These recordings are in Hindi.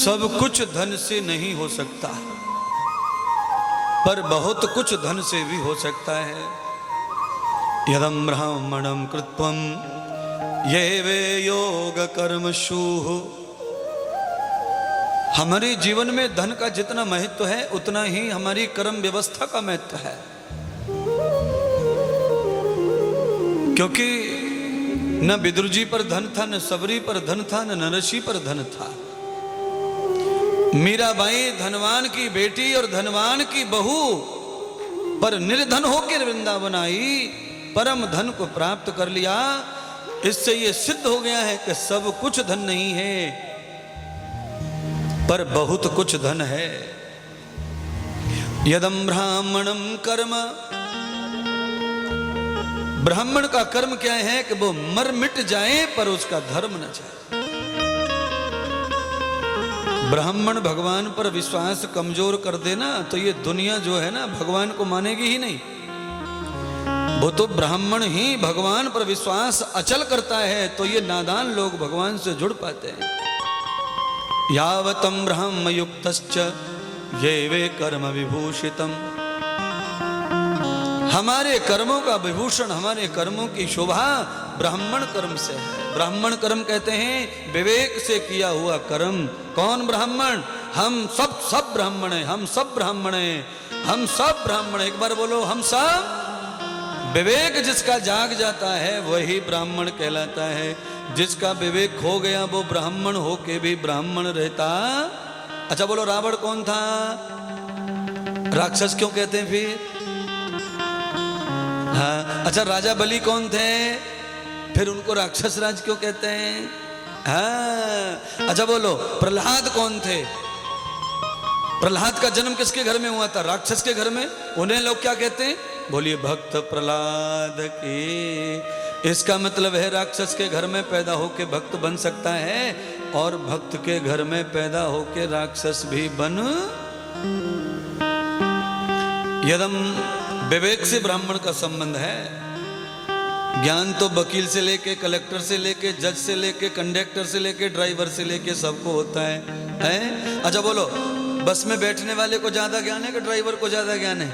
सब कुछ धन से नहीं हो सकता, पर बहुत कुछ धन से भी हो सकता है। यदम ब्राह्मणम कृत्वम ये वे योग कर्मशु। हमारे जीवन में धन का जितना महत्व है उतना ही हमारी कर्म व्यवस्था का महत्व है, क्योंकि न विदुर जी पर धन था, न सबरी पर धन था, न नरसी पर धन था। मीराबाई धनवान की बेटी और धनवान की बहू, पर निर्धन होकर वृंदावन आई, परम धन को प्राप्त कर लिया। इससे यह सिद्ध हो गया है कि सब कुछ धन नहीं है, पर बहुत कुछ धन है। यदम ब्राह्मणम कर्म, ब्राह्मण का कर्म क्या है कि वो मर मिट जाए पर उसका धर्म न जाए। ब्राह्मण भगवान पर विश्वास कमजोर कर देना तो ये दुनिया जो है ना भगवान को मानेगी ही नहीं। वो तो ब्राह्मण ही भगवान पर विश्वास अचल करता है तो ये नादान लोग भगवान से जुड़ पाते हैं। यावतम ब्रह्म युक्तश्च ये वे कर्म विभूषितम। हमारे कर्मों का विभूषण, हमारे कर्मों की शोभा ब्राह्मण कर्म से है। ब्राह्मण कर्म कहते हैं विवेक से किया हुआ कर्म। कौन ब्राह्मण? हम सब ब्राह्मण हैं, हम सब ब्राह्मण हैं, हम सब ब्राह्मण। एक बार बोलो, हम सब। विवेक जिसका जाग जाता है वही ब्राह्मण कहलाता है। जिसका विवेक खो गया वो ब्राह्मण होके भी ब्राह्मण रहता। अच्छा बोलो, रावण कौन था? राक्षस क्यों कहते हैं फिर? हाँ। अच्छा, राजा बलि कौन थे? फिर उनको राक्षस राज क्यों कहते हैं? हाँ। अच्छा बोलो, प्रहलाद कौन थे? प्रहलाद का जन्म किसके घर में हुआ था? राक्षस के घर में। उन्हें लोग क्या कहते हैं? बोलिए, भक्त प्रहलाद की। इसका मतलब है राक्षस के घर में पैदा होके भक्त बन सकता है और भक्त के घर में पैदा होके राक्षस भी बन। यदम विवेक से ब्राह्मण का संबंध है। ज्ञान तो वकील से लेके, कलेक्टर से लेके, जज से लेके, कंडक्टर से लेके, ड्राइवर से लेके सबको होता है? अच्छा बोलो, बस में बैठने वाले को ज्यादा ज्ञान है कि ड्राइवर को ज्यादा ज्ञान है?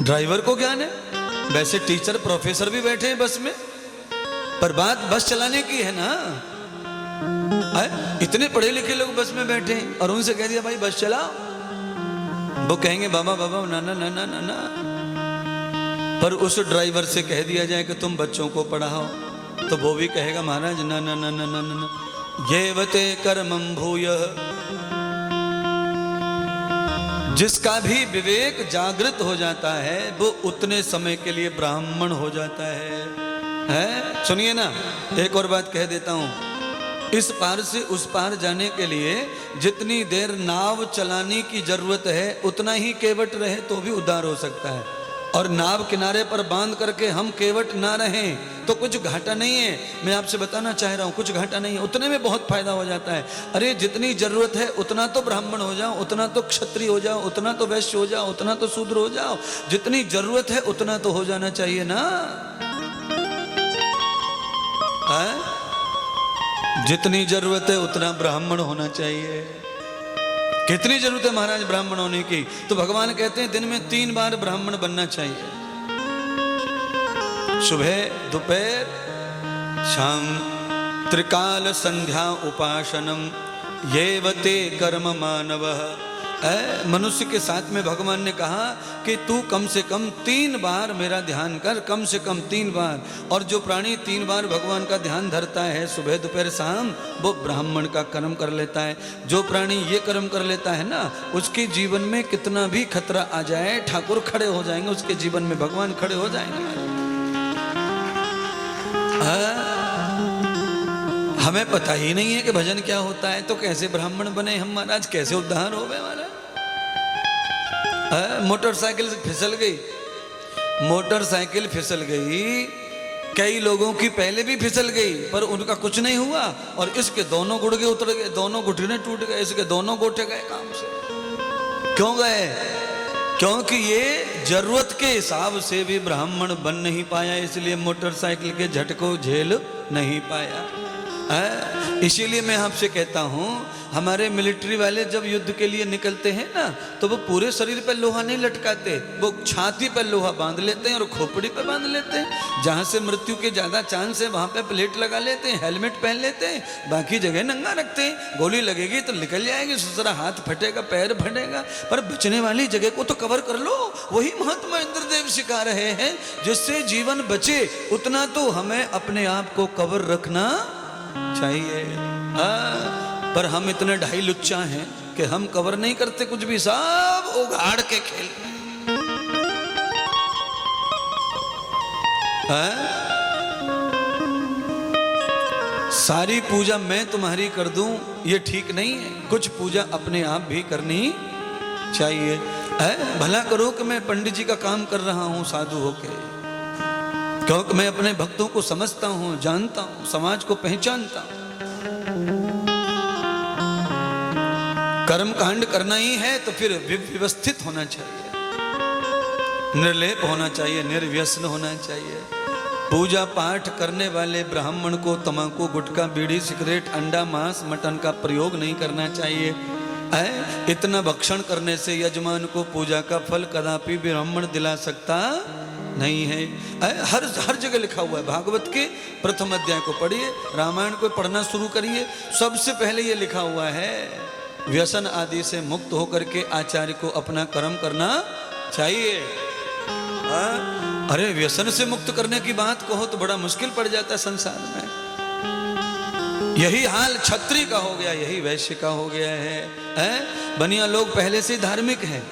ड्राइवर को ज्ञान है। वैसे टीचर प्रोफेसर भी बैठे हैं बस में, पर बात बस चलाने की है ना। इतने पढ़े लिखे लोग बस में बैठे हैं और उनसे कह दिया भाई बस चलाओ, वो कहेंगे बाबा बाबा ना ना ना ना ना ना। पर उस ड्राइवर से कह दिया जाए कि तुम बच्चों को पढ़ाओ तो वो भी कहेगा महाराज ना ना ना ना ना ना। ये वते कर्मं भूय। जिसका भी विवेक जागृत हो जाता है वो उतने समय के लिए ब्राह्मण हो जाता है? सुनिए ना, एक और बात कह देता हूं। इस पार से उस पार जाने के लिए जितनी देर नाव चलाने की जरूरत है उतना ही केवट रहे तो भी उद्धार हो सकता है। और नाव किनारे पर बांध करके हम केवट ना रहें तो कुछ घाटा नहीं है। मैं आपसे बताना चाह रहा हूं, कुछ घाटा नहीं है, उतने में बहुत फायदा हो जाता है। अरे जितनी जरूरत है उतना तो ब्राह्मण हो जाओ, उतना तो क्षत्रिय हो जाओ, उतना तो वैश्य हो जाओ, उतना तो शूद्र हो जाओ। जितनी जरूरत है उतना तो हो जाना चाहिए ना। जितनी जरूरत है उतना ब्राह्मण होना चाहिए। कितनी जरूरत है महाराज ब्राह्मण होने की? तो भगवान कहते हैं दिन में 3 बार ब्राह्मण बनना चाहिए। सुबह, दोपहर, शाम। त्रिकाल संध्या उपासनम ये वते कर्म मानवः। मनुष्य के साथ में भगवान ने कहा कि तू कम से कम 3 बार मेरा ध्यान कर, कम से कम 3 बार। और जो प्राणी 3 बार भगवान का ध्यान धरता है सुबह दोपहर शाम, वो ब्राह्मण का कर्म कर लेता है। जो प्राणी ये कर्म कर लेता है ना, उसके जीवन में कितना भी खतरा आ जाए ठाकुर खड़े हो जाएंगे, उसके जीवन में भगवान खड़े हो जाएंगे। हमें पता ही नहीं है कि भजन क्या होता है तो कैसे ब्राह्मण बने हम महाराज, कैसे उद्धार हो गए महाराज? मोटरसाइकिल फिसल गई, मोटरसाइकिल फिसल गई, कई लोगों की पहले भी फिसल गई पर उनका कुछ नहीं हुआ। और इसके दोनों गुड़गे उतर गए, दोनों घुटने टूट गए, इसके दोनों गोटे गए काम से। क्यों गए? क्योंकि ये जरूरत के हिसाब से भी ब्राह्मण बन नहीं पाया, इसलिए मोटरसाइकिल के झटको झेल नहीं पाया। इसीलिए मैं आपसे कहता हूँ, हमारे मिलिट्री वाले जब युद्ध के लिए निकलते हैं ना, तो वो पूरे शरीर पर लोहा नहीं लटकाते, वो छाती पर लोहा बांध लेते हैं और खोपड़ी पर बांध लेते हैं। जहाँ से मृत्यु के ज़्यादा चांस है वहाँ पे प्लेट लगा लेते हैं, हेलमेट पहन लेते हैं, बाकी जगह नंगा रखते हैं। गोली लगेगी तो निकल जाएगी, दूसरा हाथ फटेगा, पैर फटेगा, पर बचने वाली जगह को तो कवर कर लो। वही महात्मा इंद्रदेव सिखा रहे हैं, जिससे जीवन बचे उतना तो हमें अपने आप को कवर रखना चाहिए। पर हम इतने ढाई लुच्चा हैं कि हम कवर नहीं करते कुछ भी, सब उघाड़ के खेल सारी पूजा मैं तुम्हारी कर दूं ये ठीक नहीं है, कुछ पूजा अपने आप भी करनी चाहिए। भला करो कि मैं पंडित जी का काम कर रहा हूं साधु होके, क्योंकि मैं अपने भक्तों को समझता हूं, जानता हूं, समाज को पहचानता हूं। कर्म कांड करना ही है तो फिर व्यवस्थित होना चाहिए, निर्लेप होना चाहिए, निर्व्यसन होना चाहिए। पूजा पाठ करने वाले ब्राह्मण को तंबाकू, गुटखा, बीड़ी, सिगरेट, अंडा, मांस, मटन का प्रयोग नहीं करना चाहिए। इतना भक्षण करने से यजमान को पूजा का फल कदापि ब्राह्मण दिला सकता नहीं है। हर जगह लिखा हुआ है। भागवत के प्रथम अध्याय को पढ़िए, रामायण को पढ़ना शुरू करिए, सबसे पहले ये लिखा हुआ है, व्यसन आदि से मुक्त होकर के आचार्य को अपना कर्म करना चाहिए। अरे व्यसन से मुक्त करने की बात कहो तो बड़ा मुश्किल पड़ जाता है संसार में। यही हाल छत्री का हो गया, यही वैश्य का हो गया है। बनिया लोग पहले से धार्मिक हैं,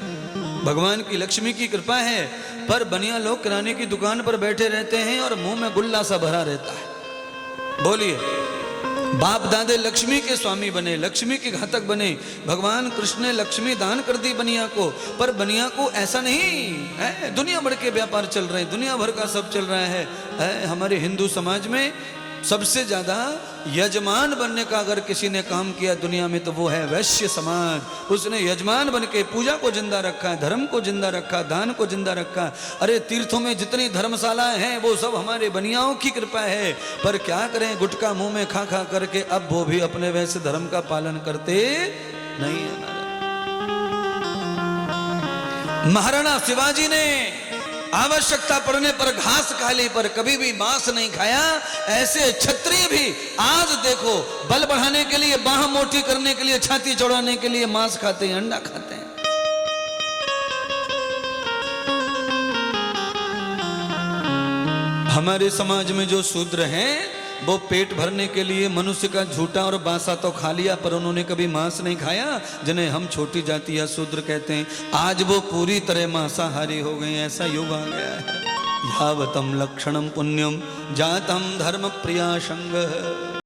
भगवान की लक्ष्मी की कृपा है, पर बनिया लोग किराने की दुकान पर बैठे रहते हैं और मुंह में गुल्ला सा भरा रहता है। बोलिए, बाप दादे लक्ष्मी के स्वामी बने, लक्ष्मी के घातक बने। भगवान कृष्ण ने लक्ष्मी दान कर दी बनिया को, पर बनिया को ऐसा नहीं है। दुनिया भर के व्यापार चल रहे हैं, दुनिया भर का सब चल रहा है। हमारे हिंदू समाज में सबसे ज्यादा यजमान बनने का अगर किसी ने काम किया दुनिया में तो वो है वैश्य समाज। उसने यजमान बन के पूजा को जिंदा रखा, धर्म को जिंदा रखा, दान को जिंदा रखा। अरे तीर्थों में जितनी धर्मशालाएं हैं वो सब हमारे बनियाओं की कृपा है। पर क्या करें, गुटखा मुंह में खा खा करके अब वो भी अपने वैसे धर्म का पालन करते नहीं है। महाराणा शिवाजी ने आवश्यकता पड़ने पर घास खा ली, पर कभी भी मांस नहीं खाया। ऐसे क्षत्रिय भी आज देखो, बल बढ़ाने के लिए, बाह मोटी करने के लिए, छाती चौड़ाने के लिए मांस खाते हैं, अंडा खाते हैं। हमारे समाज में जो शूद्र हैं वो पेट भरने के लिए मनुष्य का झूठा और बासा तो खा लिया, पर उन्होंने कभी मांस नहीं खाया, जिन्हें हम छोटी जाति या शूद्र कहते हैं। आज वो पूरी तरह मांसाहारी हो गए। ऐसा युग आ गया है। यावतम लक्षणम पुण्यम जातम धर्म प्रिया संग।